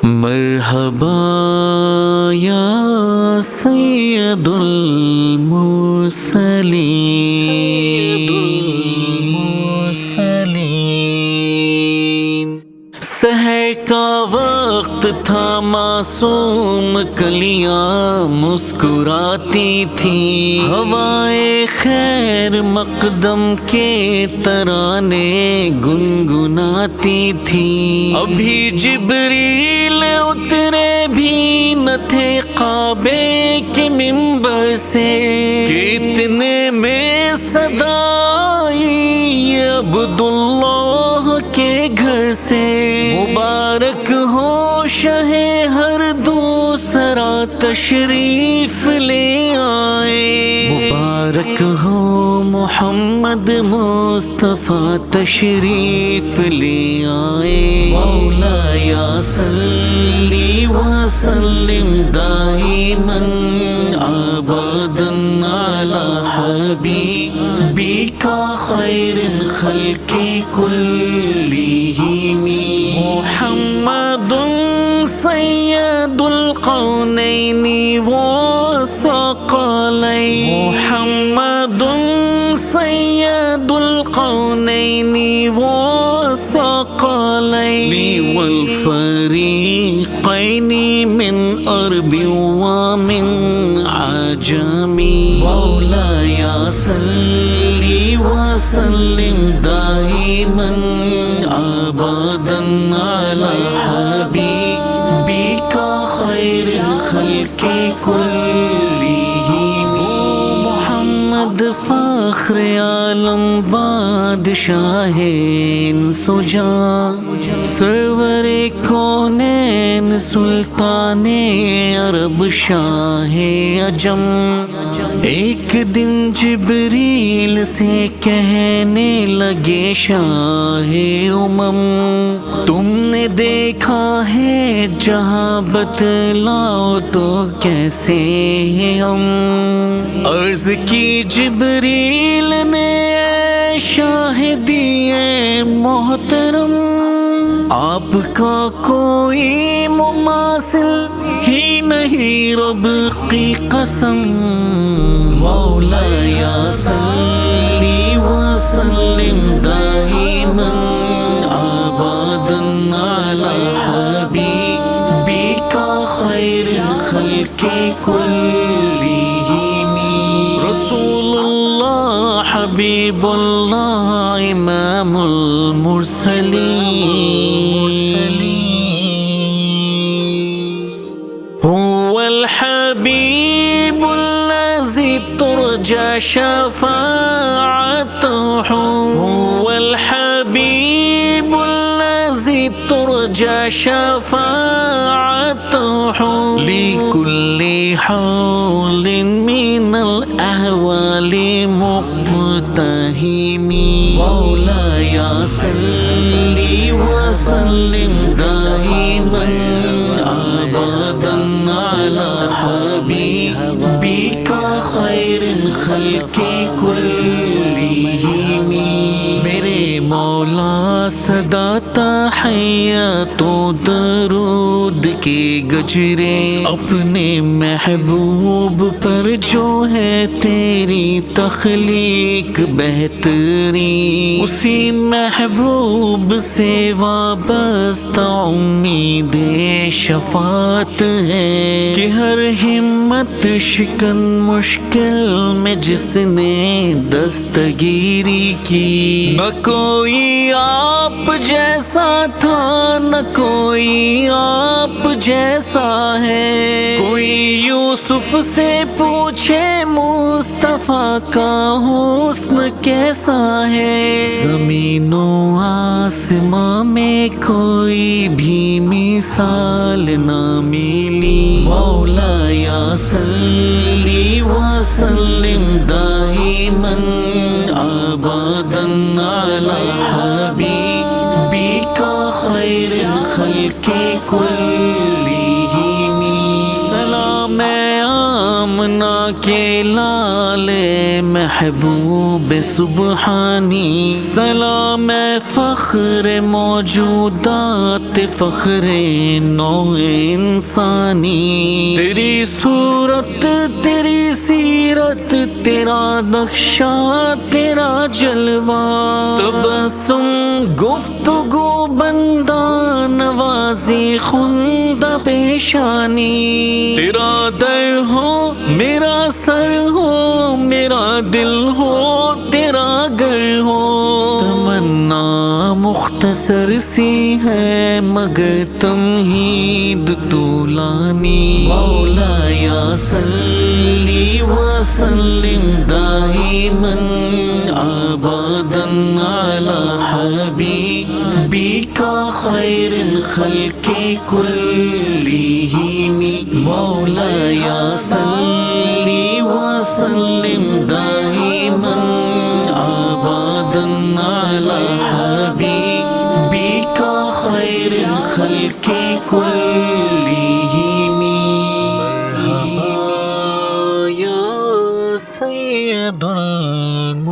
مرحبا یا سید المرسلین، سحر کا وقت تھا، معصوم کلیاں مسکراتی تھی، ہوائے خیر مقدم کے ترانے گنگناتی تھی۔ ابھی جبریل اترے بھی نہ تھے کعبے کے منبر سے، کہ اتنے میں صدا آئی یہ عبداللہ کے گھر سے۔ مبارک ہو شہ ہر دوسرا تشریف لے آئے، مبارک ہو محمد مصطفیٰ تشریف لے آئے۔ مولایا صلی وسلم دائما ابدا علی حبیبک خیر الخلق کلہم، محمد سید القونین والثقلین، محمد سید القونین والثقلین والفریقین من عرب ومن عجم۔ مولایا صلی وسلم دائما ابدا علی حبیبک خیر الخلق کلہم، محمد فخر عالم بادشاہ انس و جاں، سرور کونین سلطان عرب شاہ عجم۔ ایک دن جبریل سے کہنے لگے شاہ امم، تم نے دیکھا ہے جہاں بتلاؤ تو کیسے ہم؟ عرض کی جبریل نے اے شاہ دیے محترم، آپ کا کوئی مماثل ہی نہیں رب کی قسم۔ مولایا صلی وسلم دائما ابدا علی حبیبک خیر الخلق کلہم، رسول اللہ حبیب اللہ امام المرسلین، هو الحبیب الذی ترجى شفاعته، هو الحبیب الذی ترجى شفاعته، لكل حول من الأهوال مقتحم۔ مولایا صلی وسلم دائما ابدا علی حبیبک خیر الخلق کلہم، میرے مولا صدا تحیات و درود کے گجرے اپنے محبوب پر جو ہے تیری تخلیق بہترین، اسی محبوب سے وابستہ امید شفاعت ہے، کہ ہر ہمت شکن مشکل میں جس نے دستگیری کی، نہ کوئی آپ جیسا تھا نہ کوئی آپ جیسا ہے، کوئی یوسف سے پوچھے مصطفیٰ کا حسن کیسا ہے، زمین و آسمان میں کوئی بھی مثال نہ ملی۔ مولایا صلی وسلم دائما ابدا علی حبیبک خیر الخلق کلہم، سلام آمنہ کے لال محبوب سبحانی، سلام فخر موجودات، فخر نوع انسانی، تیری صورت تیری سیرت تیرا نقشہ تیرا جلوہ، تبسم گفتگو بندہ نوازی خندہ پیشانی، تیرا در ہو میرا سر ہو، میرا دل ہو تیرا گھر ہو، تمنا مختصر سی ہے مگر تمہید طولانی، مولا یا صلی وسلم دائما ابدا علی حبیبک خیر الخلق کلہم، مولا یا صلی وسلم دائما ابدا علی حبیبک خیر الخلق کلہم، مرحبا یا سید المرسلین۔